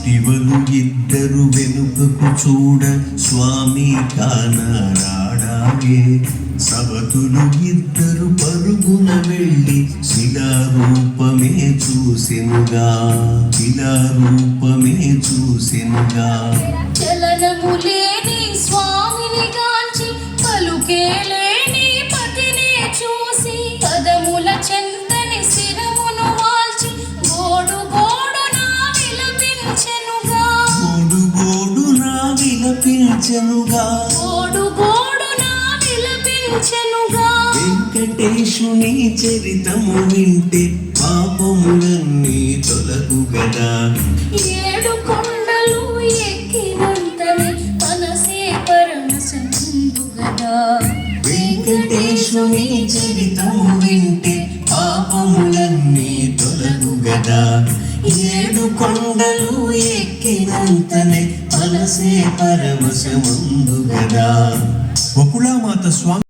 దివలు ఇద్దరు వెనుకకు చూడ స్వామి కానరాడాగే సవతులు ఇద్దరు పరుగున వెళ్ళి శిలారూపమే చూసెనుగా శిలారూపమే చూసెనుగా చలనము లేని స్వామిని గాంచి పలుకే లేని పతినే చూసి పదముల చెందని శిరమును వాల్చి గోడు గోడు నా విలపించెనుగా గోడు గోడు నా విలపించెనుగా గోడు గోడు నా విలపించెనుగా వెంకటేశుని చరితము వింటే పాపములన్నీ తొలగు గదా ఏడు కొండలు ఎక్కినంతనే మనసే పరమశంభు గదా వెంకటేశుని చరితము వింటే పాపములన్నీ తొలగు గదా ఏడు కొండలు ఎక్కినంతనే మనసే పరమశమందు గదా. బకుళామాత స్వామి